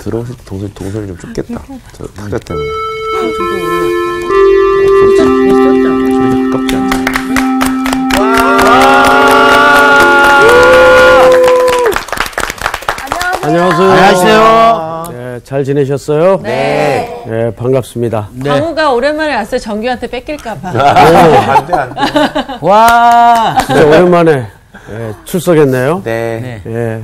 들어오실 동선이 좀 좁겠다. 저 타자 때문에. 저기 가깝지 않죠? 안녕하세요. 안녕하세요. 네, 잘 지내셨어요? 네. 네, 반갑습니다. 네. 방우가 오랜만에 왔어요. 정규한테 뺏길까봐. 안 돼. 와. 진짜 오랜만에 출석했네요. 네. 예,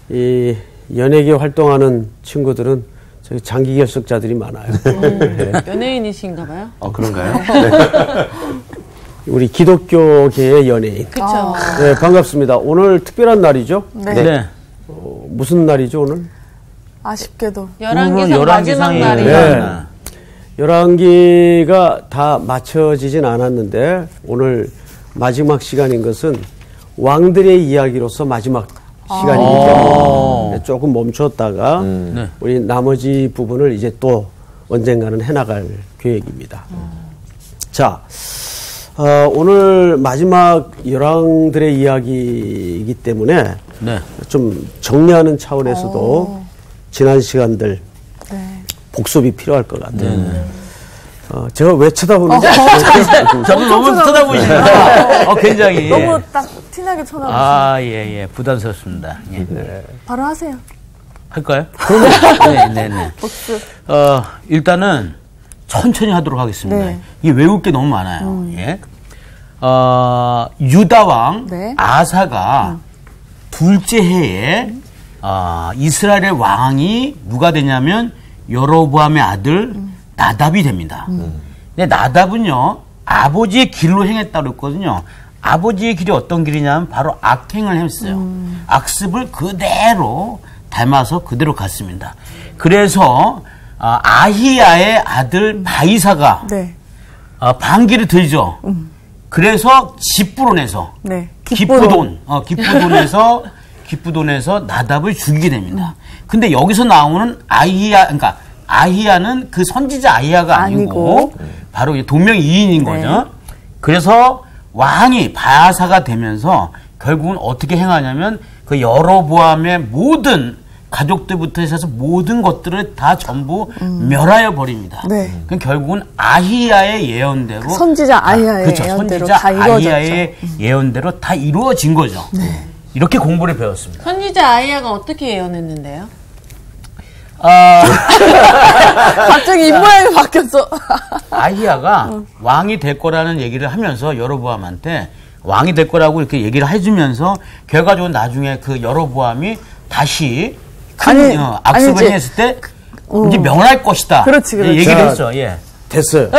이 연예계 활동하는 친구들은 저기 장기 결석자들이 많아요. 네. 연예인이신가봐요. 그런가요? 네. 우리 기독교계의 연예인. 그쵸. 네, 반갑습니다. 오늘 특별한 날이죠? 네. 무슨 날이죠, 오늘? 아쉽게도. 열왕기상 마지막 날이에요. 네. 열왕기가 다 맞춰지진 않았는데 오늘 마지막 시간인 것은 왕들의 이야기로서 마지막 시간이기 때문에 조금 멈췄다가 우리 나머지 부분을 이제 또 언젠가는 해나갈 계획입니다. 자, 오늘 마지막 열왕들의 이야기이기 때문에 좀 정리하는 차원에서도 지난 시간들 복습이 필요할 것 같아요. 제가 왜 쳐다보는지 저분 너무 쳐다보시니까 굉장히 너무 딱 티나게 쳐다보시네요. 예. 부담스럽습니다. 예. 바로 하세요. 할까요? 네. 복습. 일단은 천천히 하도록 하겠습니다. 네. 이게 외울 게 너무 많아요. 예. 유다왕 네. 아사가 둘째 해에 이스라엘의 왕이 누가 되냐면 여로보암의 아들 나답이 됩니다. 근데 나답은요 아버지의 길로 행했다고 했거든요. 아버지의 길이 어떤 길이냐면 바로 악행을 했어요. 악습을 그대로 닮아서 그대로 갔습니다. 그래서 아히야의 아들 바이사가 반기를 들죠. 그래서 집부론에서 기쁘돈에서 나답을 죽이게 됩니다. 근데 여기서 나오는 그러니까 아히야는 그 선지자 아히야가 아니고 바로 동명이인인 거죠. 그래서 왕이 바야사가 되면서 결국은 어떻게 행하냐면 그 여로보암의 모든 가족들부터 해서 모든 것들을 다 전부 멸하여 버립니다. 그럼 결국은 아히야의 예언대로 선지자 아히야의 예언대로 다 아히야의 예언대로 다 이루어진 거죠. 이렇게 공부를 배웠습니다. 선지자 아히야가 어떻게 예언했는데요? 갑자기 입모양이 바뀌었어. 아히야가 왕이 될 거라는 얘기를 하면서 여로보암한테 왕이 될 거라고 이렇게 얘기를 해주면서 결과적으로 나중에 그 여로보암이 다시 큰 악습을 했을 때 이제 명할 것이다. 그렇지. 얘기를 했죠. 예. 됐어요.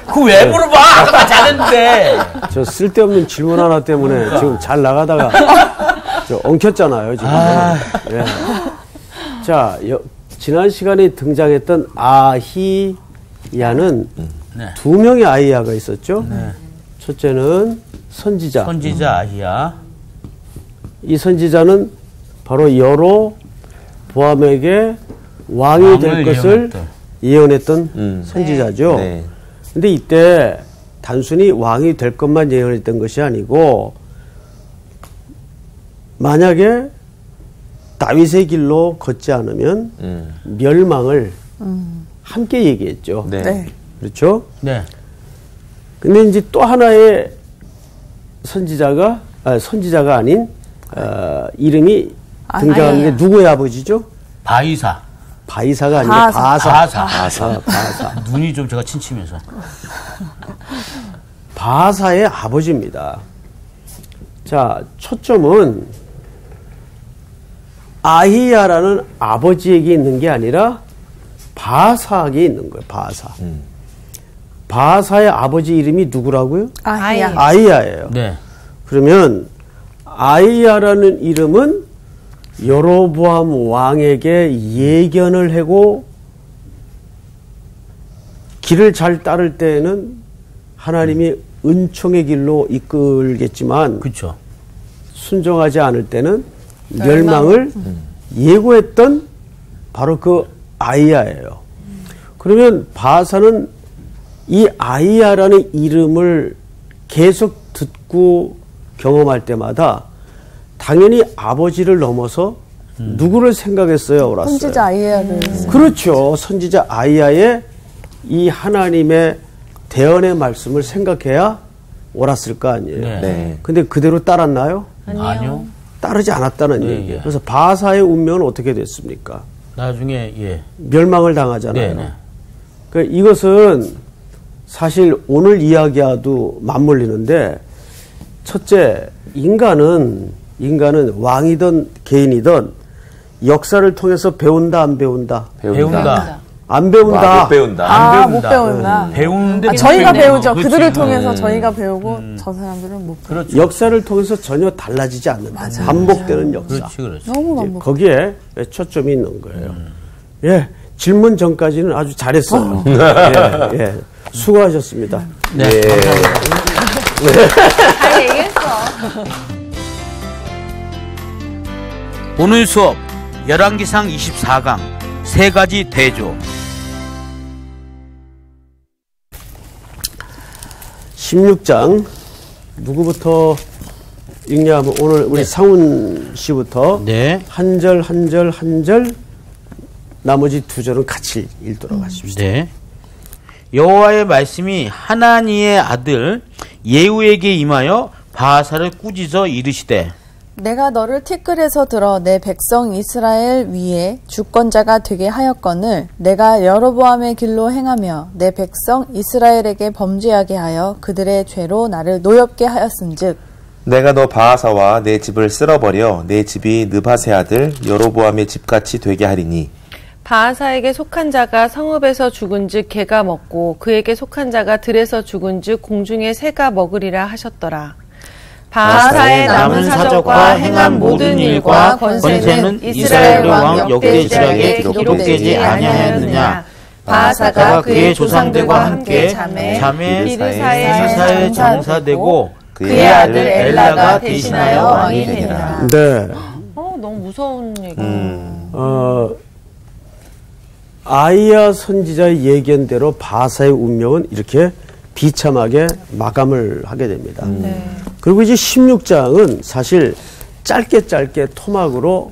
그 왜 물어봐? 아까 잘했는데. 저 쓸데없는 질문 하나 때문에 지금 잘 나가다가 저 엉켰잖아요, 지금. 예. 자, 지난 시간에 등장했던 아히야는 두 명의 아히야가 있었죠. 첫째는 선지자 아히야. 이 선지자는 바로 여로보암에게 왕이 될 것을 예언했던 선지자죠. 근데 이때 단순히 왕이 될 것만 예언했던 것이 아니고 만약에 다윗의 길로 걷지 않으면 멸망을 함께 얘기했죠. 그렇죠? 근데 이제 또 하나의 선지자가 아닌 이름이 등장하는 게 누구의 아버지죠? 바이사가 아니라 바사. 눈이 좀 제가 침침해서. 바사의 아버지입니다. 자, 초점은 아히야라는 아버지에게 있는 게 아니라 바사에게 있는 거예요. 바사의 아버지 이름이 누구라고요? 아히야예요. 그러면 아히야라는 이름은 여로보암 왕에게 예견을 하고 길을 잘 따를 때에는 하나님이 은총의 길로 이끌겠지만 순종하지 않을 때는 멸망을 예고했던 바로 그 아히야예요. 그러면 바사는 이 아히야라는 이름을 계속 듣고 경험할 때마다 당연히 아버지를 넘어서 누구를 생각했어요, 옳았어요? 선지자 아이야를. 그렇죠. 선지자 아이야의 이 하나님의 대언의 말씀을 생각해야 옳았을 거 아니에요. 네. 근데 그대로 따랐나요? 아니요. 따르지 않았다는 얘기예요. 그래서 바사의 운명은 어떻게 됐습니까? 나중에 멸망을 당하잖아요. 네네. 그러니까 이것은 사실 오늘 이야기와도 맞물리는데, 첫째, 인간은 왕이든 개인이든 역사를 통해서 배운다, 안 배운다? 배운다. 안 배운다. 못 배운다. 아, 못 배운다. 배우는데 저희가 배우네요. 배우죠. 그렇지. 그들을 통해서 저희가 배우고 저 사람들은 못 배우죠. 그렇죠. 역사를 통해서 전혀 달라지지 않는다. 반복되는 역사. 그렇지. 너무 이제 반복. 거기에 초점이 있는 거예요. 예, 질문 전까지는 아주 잘했어요. 예, 수고하셨습니다. 네, 예. 감사합니다. 잘 얘기했어. 오늘 수업 열왕기상 24강 세 가지 대조. 16장 누구부터 읽냐면 오늘 우리 상훈 씨부터 네. 한 절 나머지 두 절은 같이 읽도록 하십시다. 네. 여호와의 말씀이 하나니의 아들 예후에게 임하여 바하사를 꾸짖어 이르시되 내가 너를 티끌에서 들어 내 백성 이스라엘 위에 주권자가 되게 하였거늘 내가 여로보암의 길로 행하며 내 백성 이스라엘에게 범죄하게 하여 그들의 죄로 나를 노엽게 하였은즉 내가 너 바하사와 내 집을 쓸어버려 내 집이 느바세 아들 여로보암의 집같이 되게 하리니 바하사에게 속한 자가 성읍에서 죽은즉 개가 먹고 그에게 속한 자가 들에서 죽은즉 공중의 새가 먹으리라 하셨더라. 바하사의 남은 사적과 행한 모든 일과 권세는 이스라엘 왕 역대지략에 기록되지 아니하였느냐. 바하사가 그의 조상들과 함께 잠에 비르사에 장사되고 그의 아들 엘라가 대신하여 왕이 되니라. 네. 너무 무서운 얘기. 아이야 선지자의 예견대로 바하사의 운명은 이렇게 비참하게 마감을 하게 됩니다. 그리고 이제 16장은 사실 짧게 토막으로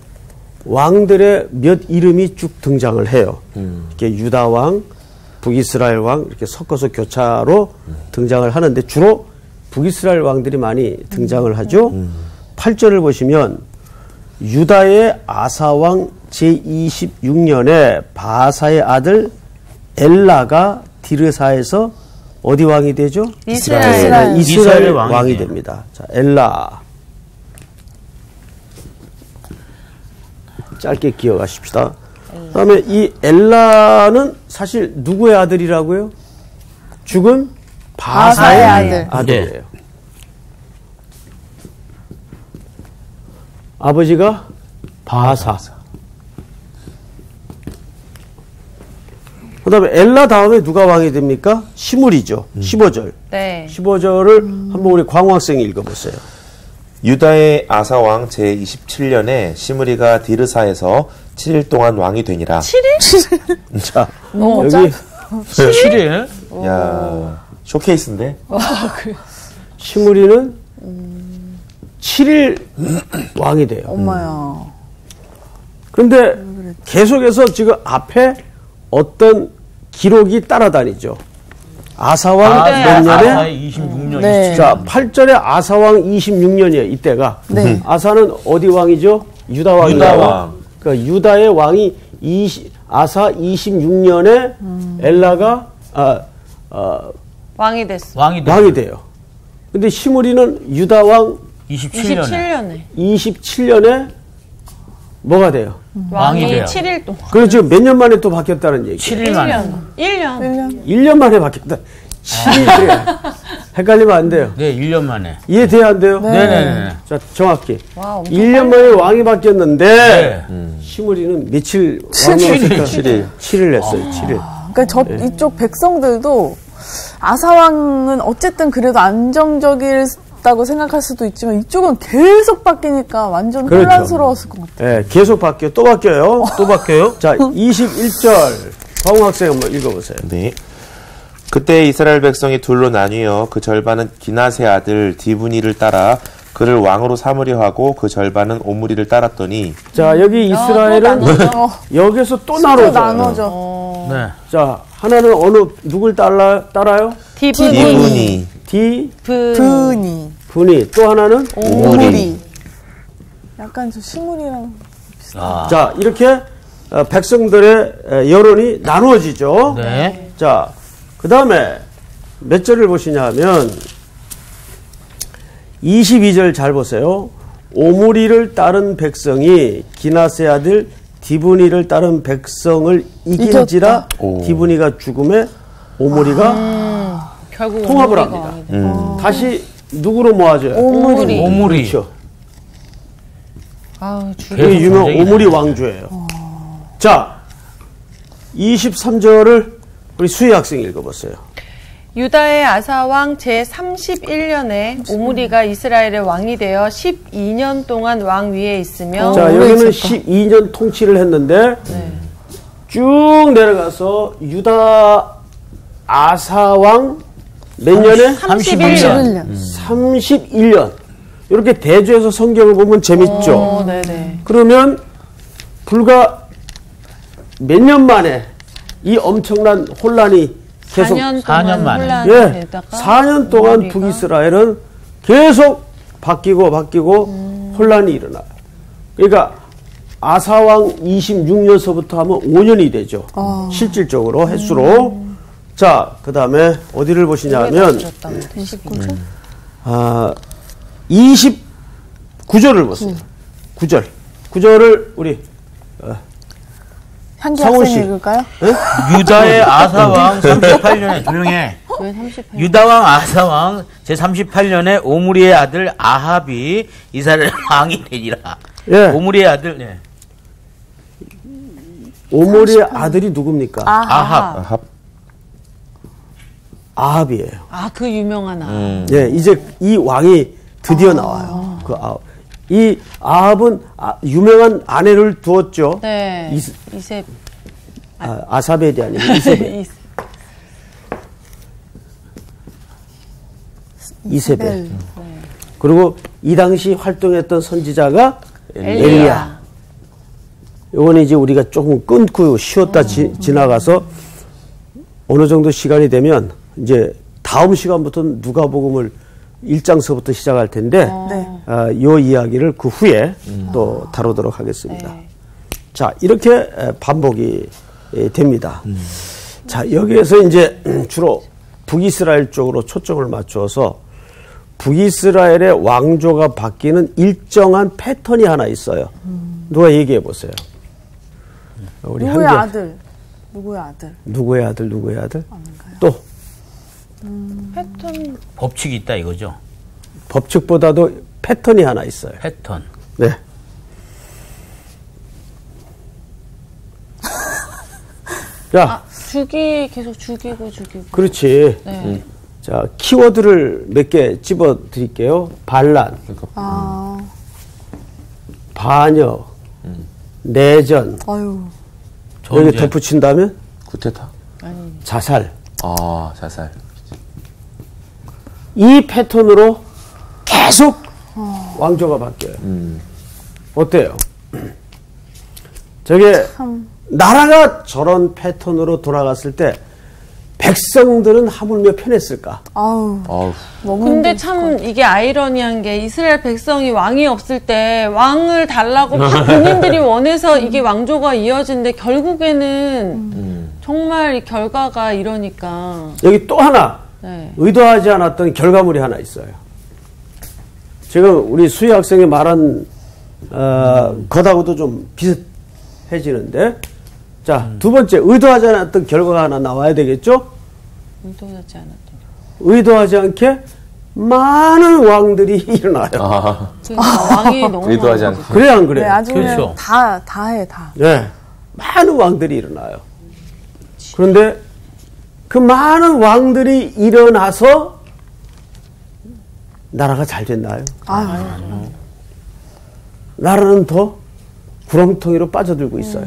왕들의 몇 이름이 쭉 등장을 해요. 이렇게 유다 왕, 북이스라엘 왕 이렇게 섞어서 교차로 등장을 하는데 주로 북이스라엘 왕들이 많이 등장을 하죠. 8절을 보시면 유다의 아사 왕 제26년에 바하사의 아들 엘라가 디르사에서 어디 왕이 되죠? 이스라엘 왕이 됩니다. 자, 엘라. 짧게 기억하십시다. 그다음에 이 엘라는 사실 누구의 아들이라고요? 죽은 바하사의 아들이에요. 네. 아버지가 바하사. 그 다음에 엘라 다음에 누가 왕이 됩니까? 시므리죠. 15절. 네. 15절을 한번 우리 광학생이 읽어보세요. 유다의 아사왕 제27년에 시므리가 디르사에서 7일 동안 왕이 되니라. 7일? 자, 너무 여기 7일. 야, 쇼케이스인데? 시므리는 7일 왕이 돼요. 엄마야. 그런데 계속해서 지금 앞에 어떤 기록이 따라다니죠. 아사왕 몇 년에? 26년. 네. 자, 8절에 아사왕 26년이에요. 이때가. 네. 아사는 어디 왕이죠? 유다 왕이에요. 유다 왕. 그러니까 유다의 왕이 아사 26년에 엘라가 왕이 됐어. 왕이 돼요. 근데 시므리는 유다 왕 27년에. 27년에 뭐가 돼요? 왕이 돼요. 7일 동안. 그래서 지금 몇 년 만에 또 바뀌었다는 얘기예요. 7일 만에. 1년. 1년 만에 바뀌었다. 7일 그래. 헷갈리면 안 돼요. 네, 1년 만에. 이해돼야 안 돼요? 네네네. 자, 정확히. 와, 엄청 1년 만에 왕이 바뀌었는데 네. 시므리는 며칠 왕이었을까? 7일 했어요. 7일. 그러니까 이쪽 백성들도 아사왕은 어쨌든 그래도 안정적이다고 생각할 수도 있지만 이쪽은 계속 바뀌니까 완전 그렇죠. 혼란스러웠을 것 같아요. 네, 계속 바뀌어요. 또 바뀌어요. 또 바뀌어요? 자, 21절. 황우 학생 한번 읽어보세요. 네. 그때 이스라엘 백성이 둘로 나뉘어 그 절반은 기나세 아들 디브니를 따라 그를 왕으로 삼으려 하고 그 절반은 오므리를 따랐더니 자, 여기 이스라엘은 여기서 또 나눠져요. 네. 자, 하나는 누굴 따라요? 디브니, 분이. 또 하나는 오므리. 약간 저 시물이랑 자, 이렇게 백성들의 여론이 나누어지죠. 네. 자, 그 다음에 몇 절을 보시냐 하면 22절 잘 보세요. 오므리를 따른 백성이 기나세 아들 디브니를 따른 백성을 이긴지라 디브니가 죽음에 오므리가 결국 통합을 합니다. 다시 누구로 모아져요? 오므리. 그렇죠. 계속 유명 전쟁이 오므리 나요. 왕조예요. 자, 23절을 우리 수희 학생이 읽어보세요. 유다의 아사왕 제31년에 오므리가 이스라엘의 왕이 되어 12년 동안 왕 위에 있으며 자, 여기는 12년 통치를 했는데 쭉 내려가서 유다 아사왕 몇 년에? 31년. 31년. 이렇게 대조해서 성경을 보면 재밌죠. 네네. 그러면 불과 몇 년 만에 이 엄청난 혼란이 계속 4년 4년 동안 만에. 혼란이 예, 되다가 4년 동안 오므리가 북이스라엘은 계속 바뀌고 혼란이 일어나요. 그러니까 아사왕 26년서부터 하면 5년이 되죠. 실질적으로 횟수로. 자, 그 다음에 어디를 보시냐 하면 29절을 보세요. 9절. 9절을 우리 한기 상훈 학생 씨. 읽을까요? 유다의 아사왕 38년에 조용해. 왜 38년? 유다왕 아사왕 제38년에 오므리의 아들 아합이 이스라엘 왕이 되니라. 예. 오므리의 아들 네. 오므리의 아들이 누굽니까? 아합. 아합이에요. 아, 그 유명한 아합. 예, 이제 이 왕이 드디어 나와요. 그 아합. 이 아합은 유명한 아내를 두었죠. 네. 이셉. 아사벨이 아니고 이세벨. 이세벨. 그리고 이 당시 활동했던 선지자가 엘리야. 요거는 이제 우리가 조금 끊고 쉬었다 지나가서 어느 정도 시간이 되면 이제 다음 시간부터는 누가복음을 1장서부터 시작할 텐데 요 이야기를 그 후에 또 다루도록 하겠습니다. 네. 자, 이렇게 반복이 됩니다. 자, 여기에서 이제 주로 북이스라엘 쪽으로 초점을 맞춰서 북이스라엘의 왕조가 바뀌는 일정한 패턴이 하나 있어요. 누가 얘기해 보세요. 우리 누구의 한계. 아들? 누구의 아들? 누구의 아들? 누구의 아들? 또 패턴. 법칙이 있다 이거죠. 법칙보다도 패턴이 하나 있어요. 패턴. 네. 자, 계속 죽이고. 그렇지. 네. 자, 키워드를 몇 개 집어 드릴게요. 반란, 반역, 내전. 아유. 여기 덧붙인다면 구테타. 자살. 자살. 이 패턴으로 계속 왕조가 바뀌어요. 어때요? 저게 나라가 저런 패턴으로 돌아갔을 때 백성들은 하물며 편했을까? 아우. 너무 근데 참 이게 아이러니한 게 이스라엘 백성이 왕이 없을 때 왕을 달라고 막 본인들이 원해서 이게 왕조가 이어지는데 결국에는 정말 이 결과가 이러니까. 여기 또 하나 네. 의도하지 않았던 결과물이 하나 있어요. 지금 우리 수희 학생이 말한 것하고도 좀 비슷해지는데, 자, 두 번째 의도하지 않았던 결과가 하나 나와야 되겠죠? 의도하지 않았던. 의도하지 않게 많은 왕들이 일어나요. 그러니까 왕이 너무 의도하지 많아서. 않고. 그래 안 그래? 네, 아주 그렇죠. 그냥 다 해, 다. 네, 많은 왕들이 일어나요. 그런데 그 많은 왕들이 일어나서 나라가 잘 됐나요? 나라는 더 구렁텅이로 빠져들고 있어요.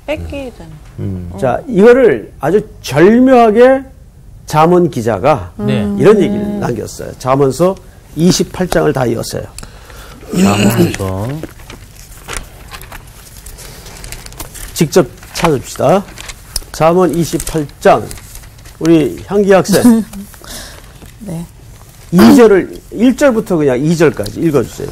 뺏기잖아. 자, 이거를 아주 절묘하게 잠언 기자가 네. 이런 얘기를 남겼어요. 잠언서 28장을 다 이었어요. 잠언서 직접 찾읍시다. 잠언 28장 우리 향기 학생 네. 1절부터 그냥 2절까지 읽어주세요.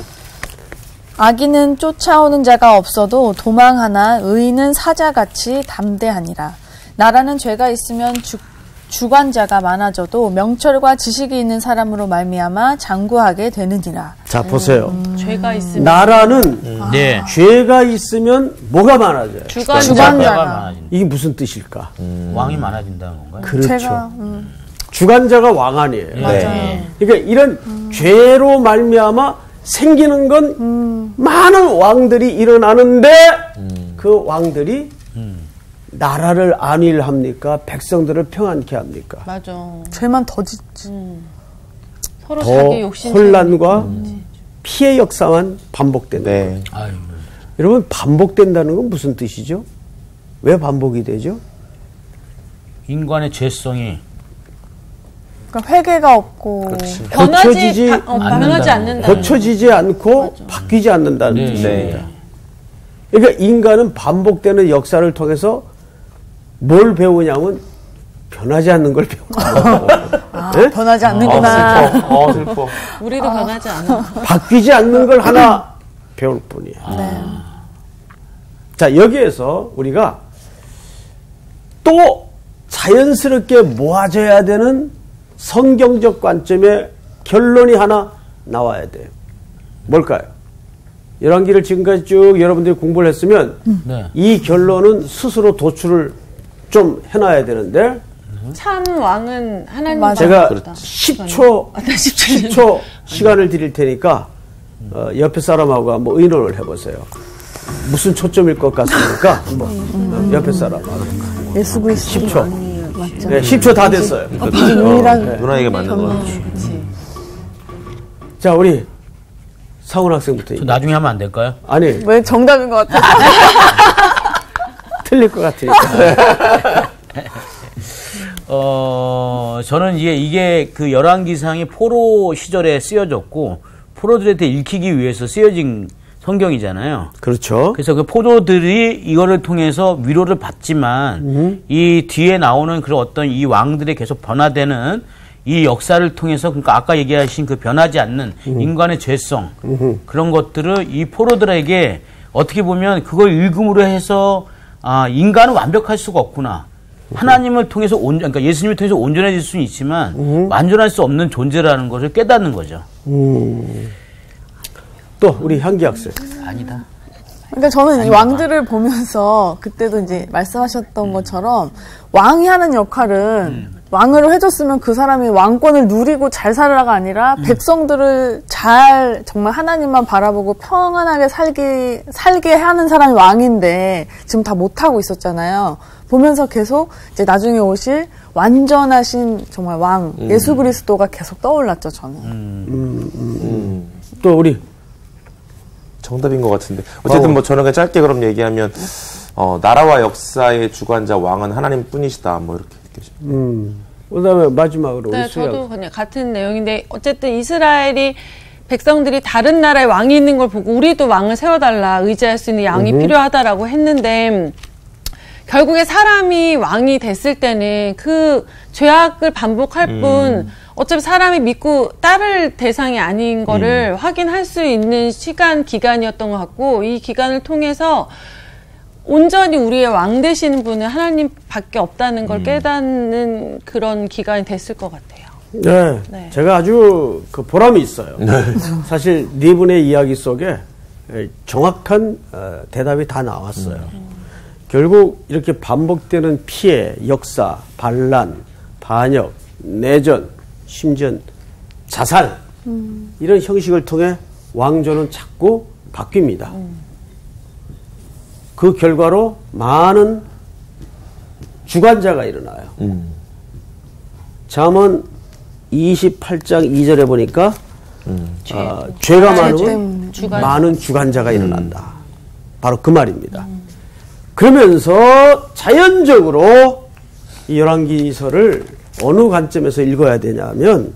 악인은 쫓아오는 자가 없어도 도망하나 의인은 사자같이 담대하니라. 나라는 죄가 있으면 주관자가 많아져도 명철과 지식이 있는 사람으로 말미암아 장구하게 되느니라. 자 보세요. 죄가 있으면 나라는 네. 죄가 있으면 뭐가 많아져요? 주관자가. 이게 무슨 뜻일까? 왕이 많아진다는 건가요? 그렇죠. 죄가 주관자가 왕 아니에요. 네. 그러니까 이런 죄로 말미암아 생기는 건 많은 왕들이 일어나는데 그 왕들이 나라를 안일합니까? 백성들을 평안케 합니까? 맞아. 죄만 더 짓지. 서로 더 자기 욕심 혼란과 피해 역사만 반복된다. 네. 아유. 여러분 반복된다는 건 무슨 뜻이죠? 왜 반복이 되죠? 인간의 죄성이 그러니까 회개가 없고 고쳐지지 변하지 않는다. 고쳐지지 않고 바뀌지 않는다는 네. 뜻입니다. 네. 그러니까 인간은 반복되는 역사를 통해서 뭘 배우냐면 변하지 않는 걸 배우고 네? 변하지 않는구나. 슬퍼. 슬퍼. 우리도 변하지 않아. 바뀌지 않는 걸 하나 배울 뿐이야. 네. 자, 여기에서 우리가 또 자연스럽게 모아져야 되는 성경적 관점의 결론이 하나 나와야 돼요. 뭘까요? 열왕기를 지금까지 쭉 여러분들이 공부를 했으면 네. 이 결론은 스스로 도출을 좀 해놔야 되는데 참 왕은 하나님 맞아요. 제가 그렇다. 10초 시간을 드릴 테니까 옆에 사람하고 한번 의논을 해보세요. 무슨 초점일 것 같습니까? 한번 옆에 사람하고 예수 그리스도 10초. 맞죠? 네, 10초 다 됐어요. 유일한 누나 얘기 맞는 거 같아요. 자, 우리 상훈 학생부터. 저 나중에 하면 안 될까요? 아니, 왜 정답인 것 같아? 틀릴 것 같으니까. 저는 이게 그 열왕기상이 포로 시절에 쓰여졌고 포로들한테 읽히기 위해서 쓰여진 성경이잖아요. 그렇죠. 그래서 그 포로들이 이거를 통해서 위로를 받지만 이 뒤에 나오는 그런 어떤 이 왕들의 계속 변화되는 이 역사를 통해서 그러니까 아까 얘기하신 그 변하지 않는 인간의 죄성 그런 것들을 이 포로들에게 어떻게 보면 그걸 읽음으로 해서 인간은 완벽할 수가 없구나. 하나님을 통해서 그러니까 예수님을 통해서 온전해질 수는 있지만 완전할 수 없는 존재라는 것을 깨닫는 거죠. 또 우리 향기 학생. 아니다. 그러니까 저는 이 왕들을 보면서 그때도 이제 말씀하셨던 것처럼 왕이 하는 역할은 왕으로 해줬으면 그 사람이 왕권을 누리고 잘 살아가 아니라 백성들을 잘 정말 하나님만 바라보고 평안하게 살게 하는 사람이 왕인데 지금 다 못하고 있었잖아요. 보면서 계속 이제 나중에 오실 완전하신 정말 왕 예수 그리스도가 계속 떠올랐죠, 저는. 또 우리 정답인 것 같은데. 어쨌든 뭐 저는 그냥 짧게 그럼 얘기하면 나라와 역사의 주관자 왕은 하나님 뿐이시다. 뭐 이렇게 느껴집니다. 그다음에 마지막으로 네, 우리 수영. 저도 그냥 같은 내용인데 어쨌든 이스라엘이 백성들이 다른 나라에 왕이 있는 걸 보고 우리도 왕을 세워달라 의지할 수 있는 왕이 필요하다라고 했는데 결국에 사람이 왕이 됐을 때는 그 죄악을 반복할 뿐 어차피 사람이 믿고 따를 대상이 아닌 거를 확인할 수 있는 기간이었던 것 같고 이 기간을 통해서 온전히 우리의 왕 되시는 분은 하나님밖에 없다는 걸 깨닫는 그런 기간이 됐을 것 같아요. 네, 네. 제가 아주 그 보람이 있어요. 사실 네 분의 이야기 속에 정확한 대답이 다 나왔어요. 결국 이렇게 반복되는 피해, 역사, 반란, 반역, 내전, 심지어 자살 이런 형식을 통해 왕조는 자꾸 바뀝니다. 그 결과로 많은 주관자가 일어나요. 잠언 28장 2절에 보니까 죄가 많으면 많은 주관자가 일어난다. 바로 그 말입니다. 그러면서 자연적으로 이 열왕기서를 어느 관점에서 읽어야 되냐면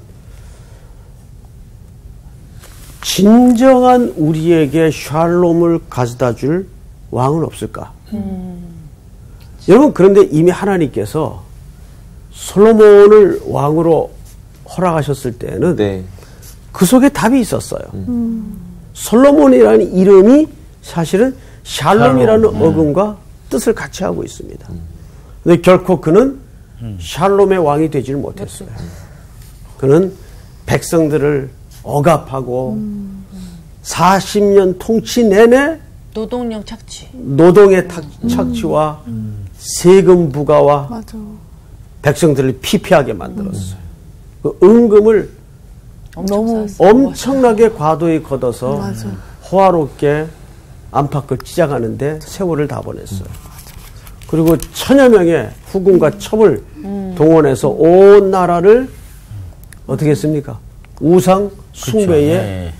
진정한 우리에게 샬롬을 가져다 줄 왕은 없을까? 여러분, 그런데 이미 하나님께서 솔로몬을 왕으로 허락하셨을 때는 네. 그 속에 답이 있었어요. 솔로몬이라는 이름이 사실은 샬롬이라는 어근과 뜻을 같이 하고 있습니다. 근데 결코 그는 샬롬의 왕이 되지를 못했어요. 그는 백성들을 억압하고 40년 통치 내내 노동력 착취. 노동의 착취와 세금 부과와 맞아. 백성들을 피폐하게 만들었어요. 그 은금을 너무 엄청나게 과도히 걷어서 맞아. 호화롭게 안팎을 찌장하는데 세월을 다 보냈어요. 그리고 천여 명의 후군과 첩을 동원해서 온 나라를 어떻게 했습니까? 우상 숭배의 네.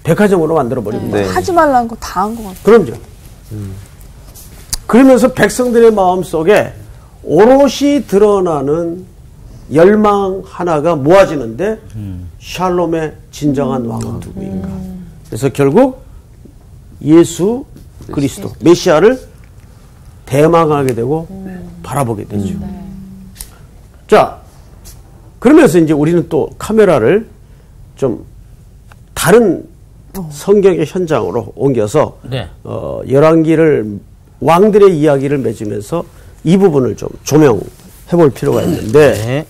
백화점으로 만들어버립니다. 네. 하지 말라는 거 다 한 것 같아. 그럼요. 그러면서 백성들의 마음속에 오롯이 드러나는 열망 하나가 모아지는데 샬롬의 진정한 왕은 누구인가. 그래서 결국 예수 그리스도 메시아를 대망하게 되고 바라보게 되죠. 자, 그러면서 이제 우리는 또 카메라를 좀 다른 성경의 현장으로 옮겨서 네. 열왕기를 왕들의 이야기를 맺으면서 이 부분을 좀 조명해 볼 필요가 있는데 네.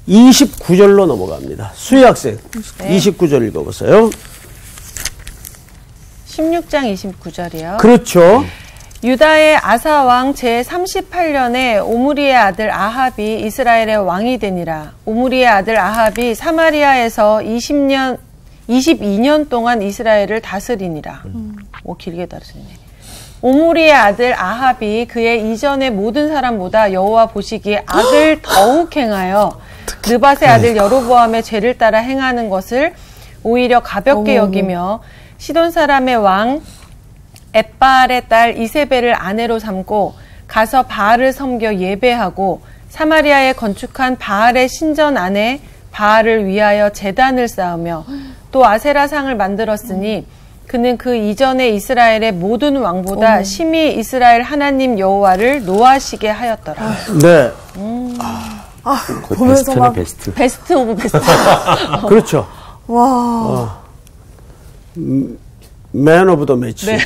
29절로 넘어갑니다. 수희 학생 29절 읽어보세요. 16장 29절이요. 그렇죠. 유다의 아사 왕 제38년에 오므리의 아들 아합이 이스라엘의 왕이 되니라. 오므리의 아들 아합이 사마리아에서 22년 동안 이스라엘을 다스리니라. 오, 길게 다스리네. 오므리의 아들 아합이 그의 이전의 모든 사람보다 여호와 보시기에 악을 더욱 행하여 느밧의 아들 여로보암의 죄를 따라 행하는 것을 오히려 가볍게 여기며 시돈 사람의 왕 엣바알의 딸 이세벨을 아내로 삼고 가서 바알을 섬겨 예배하고 사마리아에 건축한 바알의 신전 안에 바알을 위하여 제단을 쌓으며 또 아세라상을 만들었으니 그는 그 이전에 이스라엘의 모든 왕보다 심히 이스라엘 하나님 여호와를 노하시게 하였더라. 네. 보면서 막 베스트. 베스트 오브 베스트. 그렇죠. 와. 맨 오브 더 매치. 네.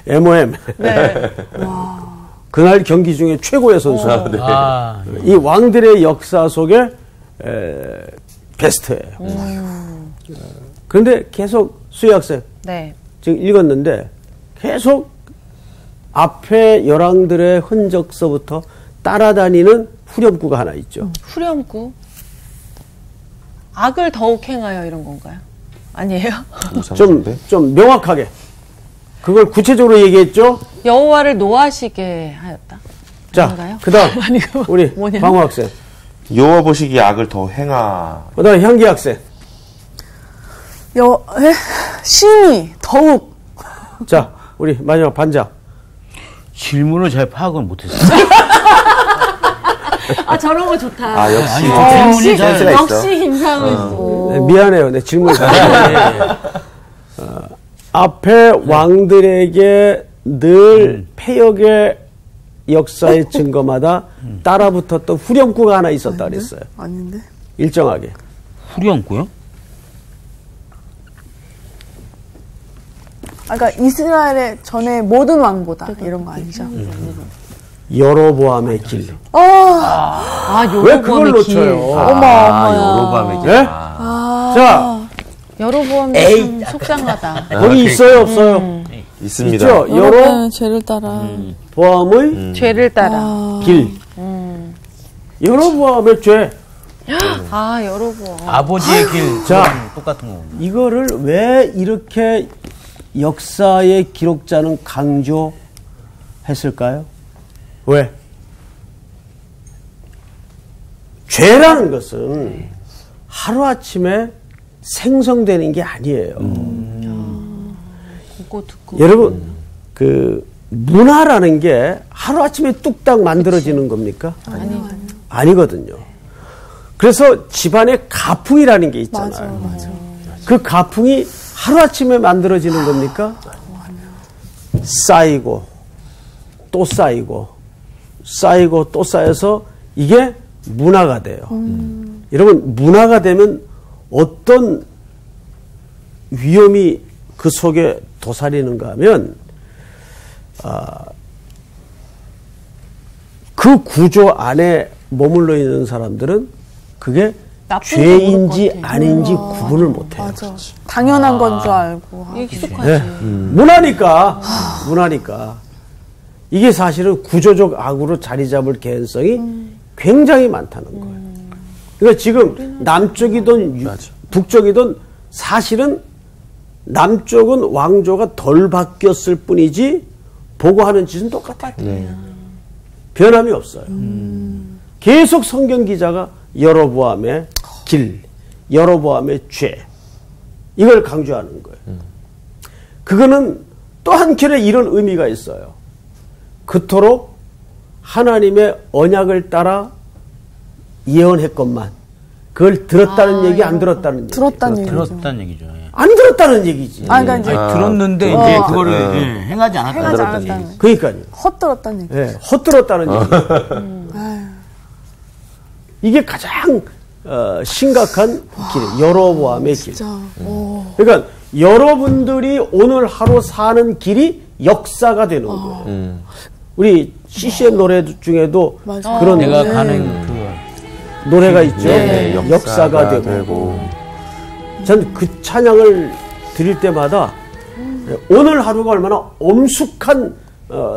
MOM. 네. 그날 경기 중에 최고의 선수. 아, 이 왕들의 역사 속에 베스트예요. 그런데 계속 수희 학생 네. 지금 읽었는데 계속 앞에 열왕들의 흔적서부터 따라다니는 후렴구가 하나 있죠. 후렴구. 악을 더욱 행하여 이런 건가요? 아니에요? 좀 명확하게 그걸 구체적으로 얘기했죠. 여호와를 노하시게 하였다. 자, 아닌가요? 그다음 아니고 우리 뭐냐? 방호 학생, 여호와 보시기에 악을 더 행하. 그다음 향기 학생. 신이 더욱 자, 우리 마지막 반장. 질문을 잘 파악을 못했어요. 아 저런 거 좋다. 아, 역시. 질문이 잘 센스가 있어. 역시 김상우 씨. 네, 미안해요, 내 질문. 앞에 왕들에게 늘 패역의 역사의 증거마다 따라붙었던 후렴구가 하나 있었다 그랬어요. 아닌데? 일정하게. 후렴구요? 그러니까 이스라엘의 전에 모든 왕보다 이런 거 아니죠? 여로보암의 길. 아 왜 그걸 여로보암의 길. 놓쳐요? 여로보암의 길. 네? 아, 자, 여로보암이 참 속상하다. 거기 있어요, 없어요? 있습니다. 있죠? 여로보암의 죄를 따라 여로보암의 죄를 따라. 길. 여로보암의 죄. 아 여로보암. 아버지의 길. 자. 똑같은 거. 이거를 왜 이렇게 역사의 기록자는 강조했을까요? 왜? 죄라는 것은 하루아침에 생성되는 게 아니에요. 보고 듣고. 여러분, 그 문화라는 게 하루아침에 뚝딱 만들어지는 겁니까? 아니거든요. 그래서 집안에 가풍이라는 게 있잖아요. 맞아. 그 가풍이 하루아침에 만들어지는 겁니까? 쌓이고 또 쌓이고 쌓이고 또 쌓여서 이게 문화가 돼요. 여러분, 문화가 되면 어떤 위험이 그 속에 도사리는가 하면 그 구조 안에 머물러 있는 사람들은 그게 죄인지 아닌지 구분을 못해요. 맞아. 당연한 건 줄 알고. 익숙하지. 네. 문화니까. 이게 사실은 구조적 악으로 자리 잡을 개연성이 굉장히 많다는 거예요. 그러니까 지금 남쪽이든 북쪽이든 사실은 남쪽은 왕조가 덜 바뀌었을 뿐이지 보고하는 짓은 똑같아요. 네. 변함이 없어요. 계속 성경 기자가 여로보암의 길, 여로보암의 죄, 이걸 강조하는 거예요. 그거는 또 한켠에 이런 의미가 있어요. 그토록 하나님의 언약을 따라 예언했건만 그걸 들었다는 얘기, 안 들었다는 얘기? 들었다는 얘기죠. 들었다는 얘기죠. 예. 안 들었다는 얘기지. 그러니까 이제 들었는데 이제 그거를 행하지 않았다는 얘기. 그러니까요. 헛들었다는 얘기. 네, 헛들었다는 얘기. 이게 가장 심각한 길이에요. 여로보암의 길. 그러니까 여러분들이 오늘 하루 사는 길이 역사가 되는 거예요. 우리 CCM 노래 중에도 맞아. 그런 내가 가는 그 노래가 있죠. 네, 역사가 되고. 전 그 찬양을 드릴 때마다 오늘 하루가 얼마나 엄숙한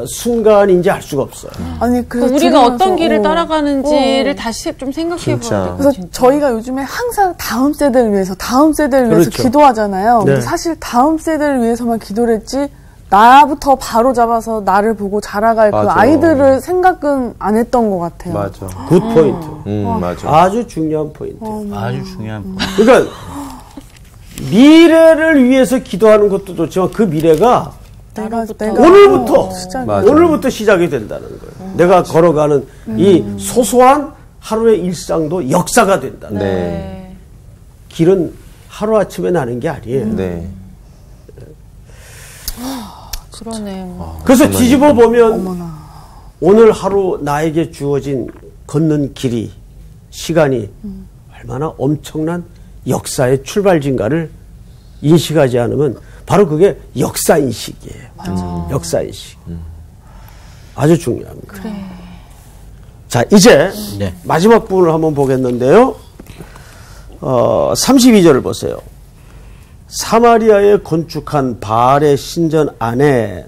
순간인지 알 수가 없어요. 아니, 그래서 우리가 어떤 길을 따라가는지를 다시 좀 생각해 봐야 돼요. 그래서 저희가 요즘에 항상 다음 세대를 위해서 그렇죠. 기도하잖아요. 네. 근데 사실 다음 세대를 위해서만 기도를 했지 나부터 바로 잡아서 나를 보고 자라갈 그 맞아. 아이들을 생각은 안 했던 것 같아요. 맞아. 굿 포인트. 맞아. 아주 중요한 포인트. 아주 중요한 그러니까 미래를 위해서 기도하는 것도 좋지만 그 미래가 내가 오늘부터 맞아. 오늘부터 시작이 된다는 거예요. 내가 걸어가는 이 소소한 하루의 일상도 역사가 된다는 거예요. 네. 길은 하루아침에 나는 게 아니에요. 네. 그러네요. 그래서 뒤집어 보면 오늘 하루 나에게 주어진 걷는 길이, 시간이 얼마나 엄청난 역사의 출발진가를 인식하지 않으면 바로 그게 역사인식이에요. 역사인식. 아주 중요합니다. 자, 이제 마지막 부분을 한번 보겠는데요. 32절을 보세요. 사마리아에 건축한 바알의 신전 안에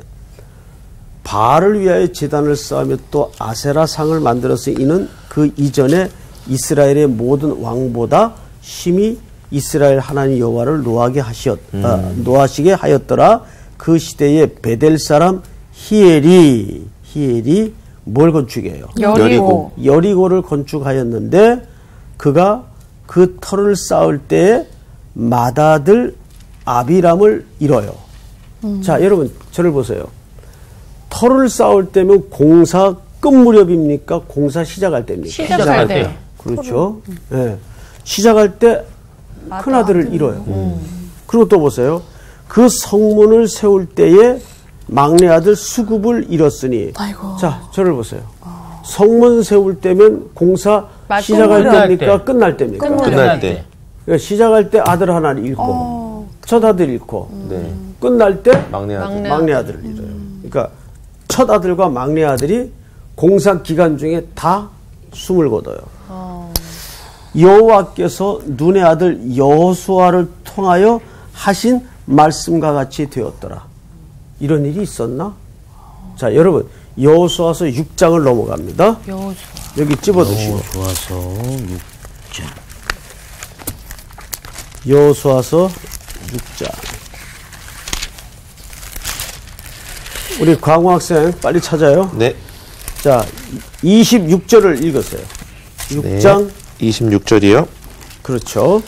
바알을 위하여 제단을 쌓으며 또 아세라 상을 만들어서 이는 그 이전에 이스라엘의 모든 왕보다 심히 이스라엘 하나님 여호와를 노하시게 하였더라. 그 시대에 베델 사람 히엘이 뭘 건축해요? 여리고를 건축하였는데 그가 그 터를 쌓을 때에 맏아들 아비람을 잃어요. 자, 여러분 저를 보세요. 터를 쌓을 때면 공사 끝 무렵입니까? 공사 시작할 때입니까? 시작할 때. 그렇죠. 네. 시작할 때 큰아들을 잃어요. 그리고 또 보세요. 그 성문을 세울 때에 막내 아들 수굽을 잃었으니. 아이고. 자, 저를 보세요. 성문 세울 때면 공사 시작할 때입니까? 끝날 때입니까? 끝날 때. 그러니까 시작할 때 아들 하나를 잃고 첫 아들 잃고 네. 끝날 때 막내 아들. 막내 아들을 잃어요. 그러니까 첫 아들과 막내 아들이 공사 기간 중에 다 숨을 거둬요. 여호와께서 눈의 아들 여호수아를 통하여 하신 말씀과 같이 되었더라. 이런 일이 있었나? 자, 여러분 여호수아서 6장을 넘어갑니다. 여기 집어두시고. 좋아서 6장. 여호수아서 6장. 우리 광호 학생 빨리 찾아요. 네. 자, 26절을 읽으세요. 6장. 네. 26절이요. 그렇죠.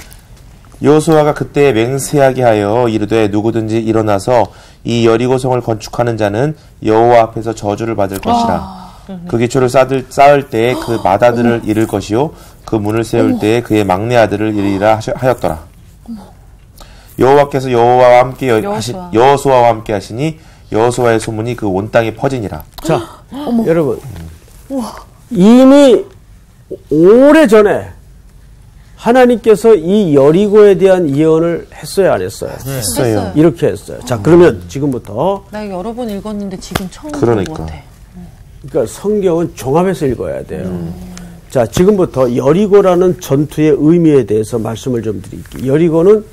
여호수아가 그때 맹세하게 하여 이르되 누구든지 일어나서 이 여리고성을 건축하는 자는 여호와 앞에서 저주를 받을 것이라. 그 기초를 쌓을 때에 그 맏아들을 잃을 것이요 그 문을 세울 때에 그의 막내 아들을 잃으리라 하였더라. 여호와께서 여호수아와 함께 하시니 여호수아의 소문이 그 온 땅에 퍼지니라. 자, 여러분 이미 오래전에 하나님께서 이 여리고에 대한 예언을 했어요, 안 했어요? 네. 했어요. 이렇게 했어요. 자, 그러면 지금부터 나 여러 번 읽었는데 지금 처음 그러니까. 읽은 것 같아. 그러니까 성경은 종합해서 읽어야 돼요. 자, 지금부터 여리고라는 전투의 의미에 대해서 말씀을 좀 드릴게요. 여리고는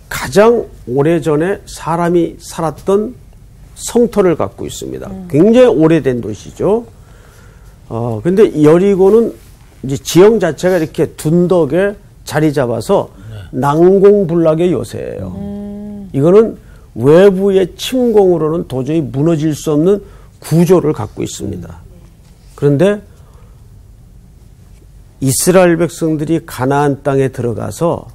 가장 오래전에 사람이 살았던 성터를 갖고 있습니다. 굉장히 오래된 도시죠. 근데 여리고는 이제 지형 자체가 이렇게 둔덕에 자리 잡아서 난공불락의 요새예요. 이거는 외부의 침공으로는 도저히 무너질 수 없는 구조를 갖고 있습니다. 그런데 이스라엘 백성들이 가나안 땅에 들어가서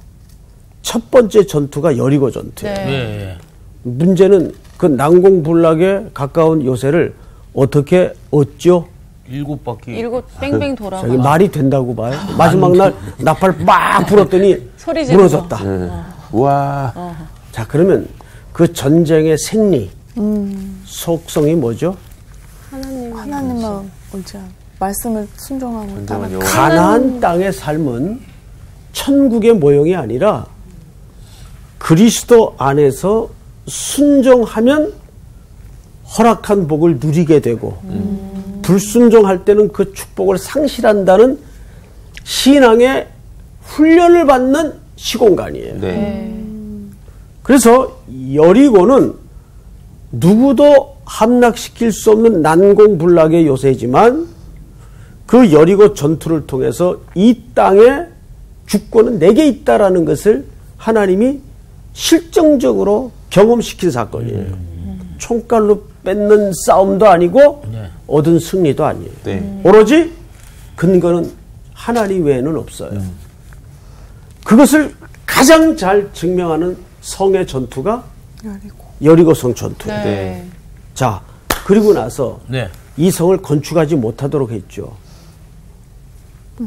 첫 번째 전투가 여리고 전투예요. 네. 문제는 그 난공불락에 가까운 요새를 어떻게 얻죠? 7바퀴. 일곱 뺑뺑 돌아가. 저기 말이 된다고 봐요. 마지막 날 나팔 빡 불었더니 소리 지르고. 무너졌다. 우와. 자, 그러면 그 전쟁의 생리 속성이 뭐죠? 하나님만 의지한 말씀을 순종하고 따라. 가나안 땅의 삶은 천국의 모형이 아니라 그리스도 안에서 순종하면 허락한 복을 누리게 되고 불순종할 때는 그 축복을 상실한다는 신앙의 훈련을 받는 시공간이에요. 네. 그래서 여리고는 누구도 함락시킬 수 없는 난공불락의 요새지만 그 여리고 전투를 통해서 이 땅에 주권은 내게 있다라는 것을 하나님이 실정적으로 경험시킨 사건이에요. 총칼로 뺏는 싸움도 아니고 얻은 승리도 아니에요. 네. 오로지 근거는 하나님 외에는 없어요. 그것을 가장 잘 증명하는 성의 전투가 여리고성 전투예요. 네. 자, 그리고 나서 네. 이 성을 건축하지 못하도록 했죠.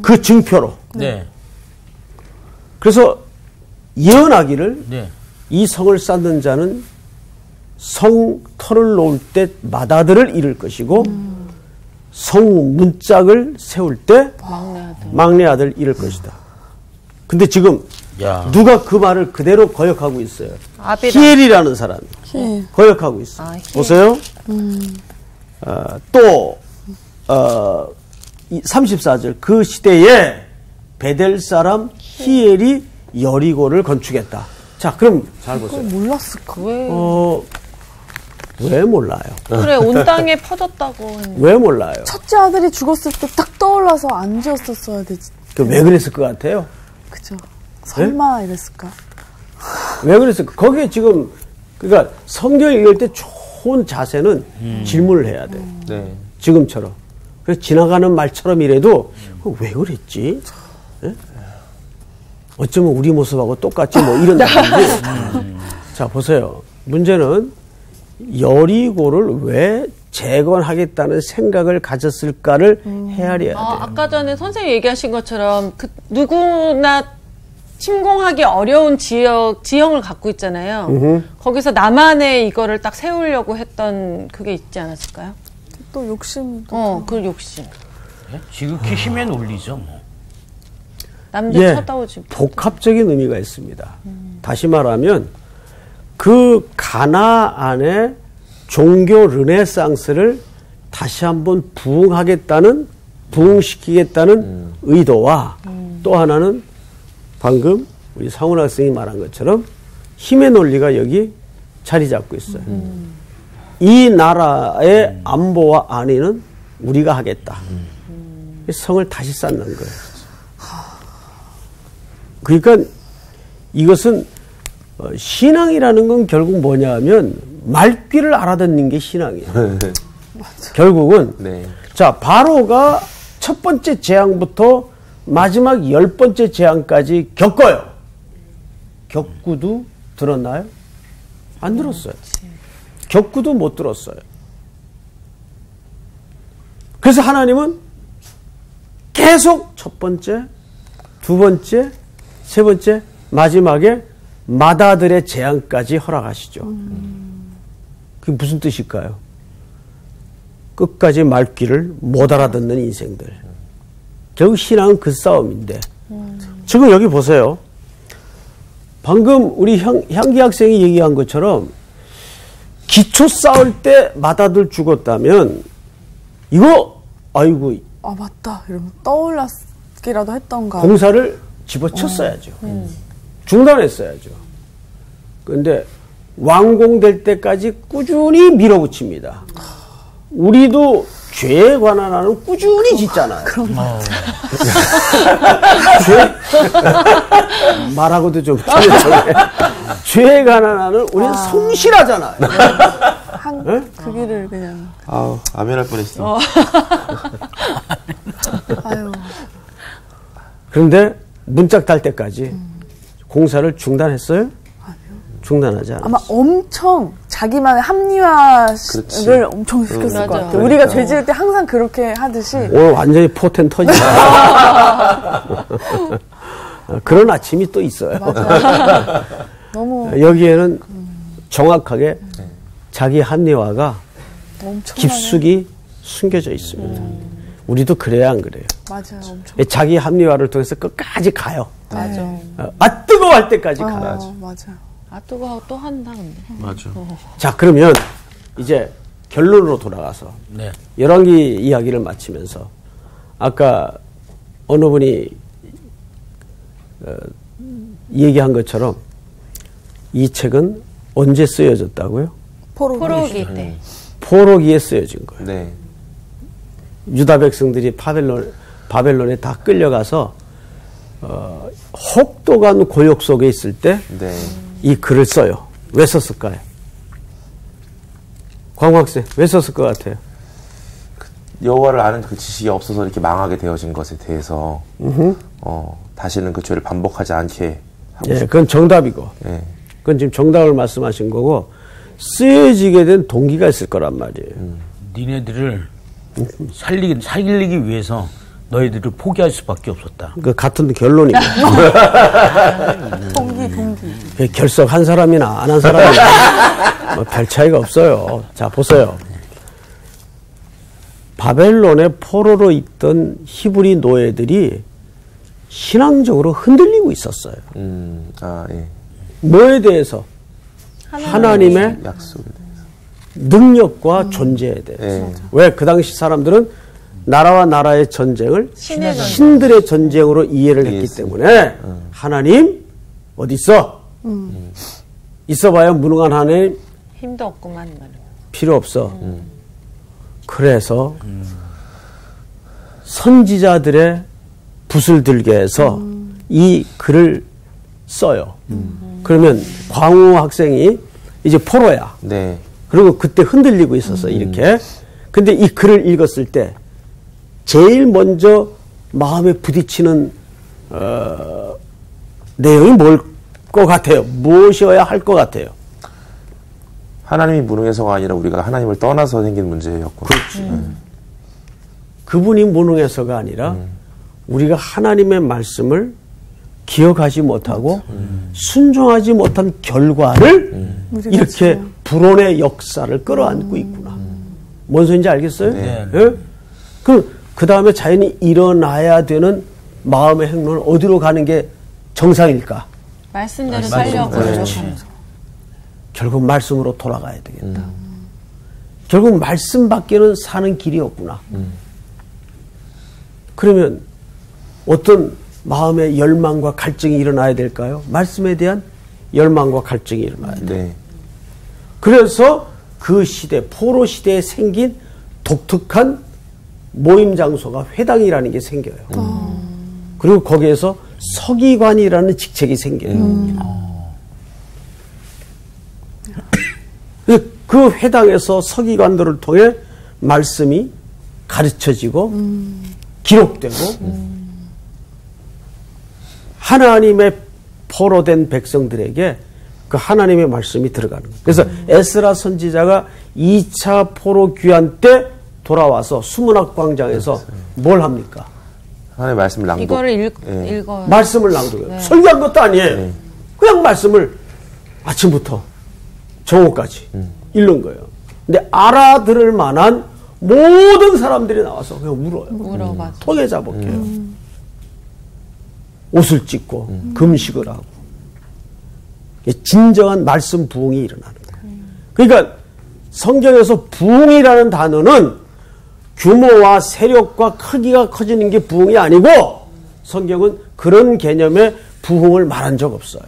그 증표로. 네. 그래서 예언하기를 네. 이 성을 쌓는 자는 성터를 놓을 때 맏아들을 잃을 것이고 성 문짝을 세울 때 막내 아들 잃을 것이다. 근데 지금 야. 누가 그 말을 그대로 거역하고 있어요? 아비라. 히엘이라는 사람이 거역하고 있어요. 히엘. 보세요. 또 34절 그 시대에 베델 사람 히엘이 여리고를 건축했다. 자, 그럼 잘 보세요. 몰랐을까? 왜 몰라요? 그래, 온 땅에 퍼졌다고. 했는데. 왜 몰라요? 첫째 아들이 죽었을 때 딱 떠올라서 안 지었었어야 되지. 왜 그랬을 것 같아요? 그죠? 설마 이랬을까? 왜 그랬을까? 거기에 지금 그러니까 성경 읽을 때 좋은 자세는 질문을 해야 돼. 네. 지금처럼. 그래서 지나가는 말처럼 이래도 왜 그랬지? 예? 어쩌면 우리 모습하고 똑같지 뭐 이런 느낌이지. 자, 보세요. 문제는 여리고를 왜 재건하겠다는 생각을 가졌을까를 헤아려야 돼요. 아까 전에 선생님 얘기하신 것처럼 누구나 침공하기 어려운 지형을 갖고 있잖아요. 거기서 나만의 이거를 딱 세우려고 했던 그게 있지 않았을까요? 또 욕심. 그 욕심. 지극히 힘의 논리죠, 뭐. 남들 쳐다오지. 복합적인 의미가 있습니다. 다시 말하면 그 가나안의 종교 르네상스를 다시 한번 부흥시키겠다는 의도와 또 하나는 방금 우리 상훈 학생이 말한 것처럼 힘의 논리가 여기 자리 잡고 있어요. 이 나라의 안보와 안위는 우리가 하겠다. 성을 다시 쌓는 거예요. 그러니까 이것은 신앙이라는 건 결국 뭐냐 하면 말귀를 알아듣는 게 신앙이에요. 결국은 네. 자, 바로가 첫 번째 재앙부터 마지막 10번째 재앙까지 겪어요. 겪고도 들었나요? 안 들었어요. 겪고도 못 들었어요. 그래서 하나님은 계속 첫 번째, 두 번째, 세 번째, 마지막에 마다들의 재앙까지 허락하시죠. 그게 무슨 뜻일까요? 끝까지 말귀를 못 알아듣는 인생들. 결국 신앙은 그 싸움인데. 지금 여기 보세요. 방금 우리 향기 학생이 얘기한 것처럼 기초 쌓을 때 마다들 죽었다면 아이고 맞다 이러면 떠올랐기라도 했던가. 공사를 집어쳤어야죠. 중단했어야죠. 그런데 완공될 때까지 꾸준히 밀어붙입니다. 우리도 죄에 관한 한은 꾸준히 짓잖아요. 말하고도 좀 죄에 관한 한은 우리는 성실하잖아요. 그 길을 그냥. 아멘할 뻔했어. 아유. 그런데 문짝 달 때까지 공사를 중단했어요? 중단하지 않았어요. 아마 엄청 자기만의 합리화를 엄청 시켰을 것 같아요. 그러니까. 우리가 죄 지을 때 항상 그렇게 하듯이. 오늘 완전히 포텐 터지다. 그런 아침이 또 있어요. 맞아요. 너무 여기에는 정확하게 자기 합리화가 깊숙이 숨겨져 있습니다. 우리도 그래야 안 그래요? 맞아요. 엄청. 자기 합리화를 통해서 끝까지 가요. 맞아. 뜨거워할 때까지 가요. 맞아요. 뜨거워 또 한다 근데. 맞아. 자, 그러면 이제 결론으로 돌아가서 네. 열왕기 이야기를 마치면서 아까 어느 분이 얘기한 것처럼 이 책은 언제 쓰여졌다고요? 포로기 때. 포로기에 쓰여진 거예요. 네. 유다 백성들이 바벨론에 다 끌려가서 혹독한 고역 속에 있을 때 이 글을 써요. 왜 썼을까요? 광학생 왜 썼을 것 같아요? 여호와를 아는 그 지식이 없어서 이렇게 망하게 되어진 것에 대해서 다시는 그 죄를 반복하지 않게 하고 예, 그건 정답이고. 예. 그건 지금 정답을 말씀하신 거고 쓰여지게 된 동기가 있을 거란 말이에요. 니네들을 살리기 위해서 너희들을 포기할 수밖에 없었다. 그 같은 결론이고. 동기. 결석한 사람이나 안 한 사람이나 뭐 별 차이가 없어요. 자, 보세요. 바벨론의 포로로 있던 히브리 노예들이 신앙적으로 흔들리고 있었어요. 예. 뭐에 대해서? 하나님의 약속에 능력과 존재에 대해서. 왜? 그 당시 사람들은 나라와 나라의 전쟁을 신들의 전쟁으로 이해를 했기 때문에 하나님 어디 있어? 있어봐야 무능한 하나님 힘도 없구만. 필요 없어. 그래서 선지자들의 붓을 들게 해서 이 글을 써요. 그러면 광우 학생이 이제 포로야. 네. 그리고 그때 흔들리고 있어서 이렇게. 근데 이 글을 읽었을 때 제일 먼저 마음에 부딪히는 내용이 뭘 것 같아요? 무엇이어야 할 것 같아요? 하나님이 무능해서가 아니라 우리가 하나님을 떠나서 생긴 문제였고. 그분이 무능해서가 아니라 우리가 하나님의 말씀을 기억하지 못하고 순종하지 못한 결과를 이렇게 불온의 역사를 끌어안고 있구나. 뭔 소리인지 알겠어요? 네. 예? 그 다음에 자연히 일어나야 되는 마음의 행로는 어디로 가는 게 정상일까? 말씀대로 살려고. 결국 말씀으로 돌아가야 되겠다. 결국 말씀 밖에는 사는 길이 없구나. 그러면 어떤 마음의 열망과 갈증이 일어나야 될까요? 말씀에 대한 열망과 갈증이 일어나야 돼요. 네. 그래서 그 시대, 포로 시대에 생긴 독특한 모임 장소가 회당이라는 게 생겨요. 그리고 거기에서 서기관이라는 직책이 생겨요. 그 회당에서 서기관들을 통해 말씀이 가르쳐지고 기록되고 하나님의 포로된 백성들에게 그 하나님의 말씀이 들어가는 거예요. 그래서 에스라 선지자가 2차 포로 귀환 때 돌아와서 수문학 광장에서 뭘 합니까? 하나님의 말씀을 낭독. 이거를 읽어요. 말씀을 낭독해요. 네. 설교한 것도 아니에요. 그냥 말씀을 아침부터 정오까지 읽는 거예요. 근데 알아들을 만한 모든 사람들이 나와서 그냥 울어요. 맞아. 통에 잡을게요. 옷을 찢고 금식을 하고. 진정한 말씀 부흥이 일어나는 거예요. 그러니까 성경에서 부흥이라는 단어는 규모와 세력과 크기가 커지는 게 부흥이 아니고 성경은 그런 개념의 부흥을 말한 적 없어요.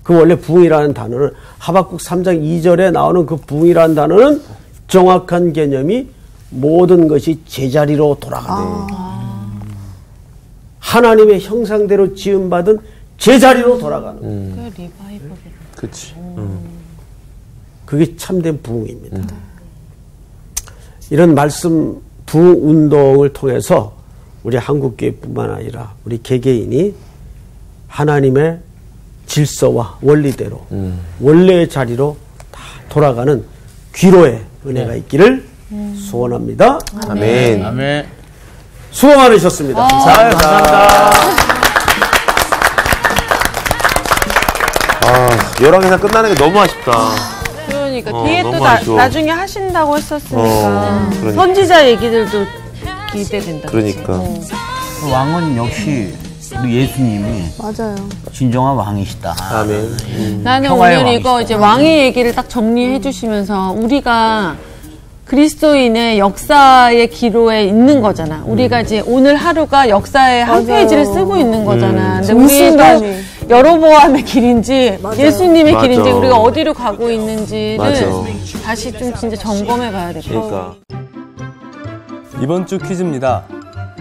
그 원래 부흥이라는 단어는 하박국 3장 2절에 나오는 그 부흥이라는 단어는 정확한 개념이 모든 것이 제자리로 돌아가는 하나님의 형상대로 지음받은 제자리로 돌아가는 그 리바이벌. 그치. 그게 참된 부흥입니다. 이런 말씀 부흥 운동을 통해서 우리 한국교회뿐만 아니라 우리 개개인이 하나님의 질서와 원리대로 원래의 자리로 다 돌아가는 귀로의 은혜가 있기를 소원합니다. 아멘. 아멘. 수고 많으셨습니다. 감사합니다. 열왕에서 끝나는 게 너무 아쉽다. 그러니까 뒤에 또 너무 아쉬워. 나중에 하신다고 했었으니까 그러니까. 선지자 얘기들도 기대된다. 그러니까. 왕은 역시 우리 예수님이 맞아요. 진정한 왕이시다. 아멘. 나는 평화의 오늘 이거 왕이시다. 이제 왕의 얘기를 딱 정리해 주시면서 우리가 그리스도인의 역사의 기로에 있는 거잖아. 우리가 이제 오늘 하루가 역사의 한 맞아요. 페이지를 쓰고 있는 거잖아. 근데 이 우리도 순간이. 여로보암의 길인지 예수님의 맞아. 길인지 우리가 어디로 가고 있는지를 맞아. 다시 좀 진짜 점검해 봐야 될 것 같아. 그러니까. 이번 주 퀴즈입니다.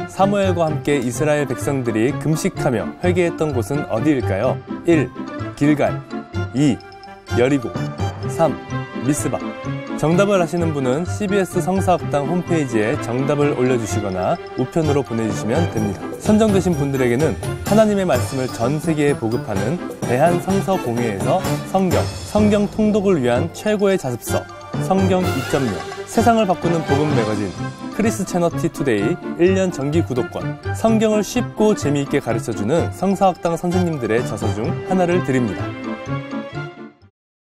사무엘과 함께 이스라엘 백성들이 금식하며 회개했던 곳은 어디일까요? 1. 길갈 2. 여리고 3. 미스바. 정답을 아시는 분은 CBS 성서학당 홈페이지에 정답을 올려주시거나 우편으로 보내주시면 됩니다. 선정되신 분들에게는 하나님의 말씀을 전 세계에 보급하는 대한성서공회에서 성경 통독을 위한 최고의 자습서 성경 2.0, 세상을 바꾸는 복음 매거진 크리스채너티 투데이 1년 정기 구독권, 성경을 쉽고 재미있게 가르쳐주는 성서학당 선생님들의 저서 중 하나를 드립니다.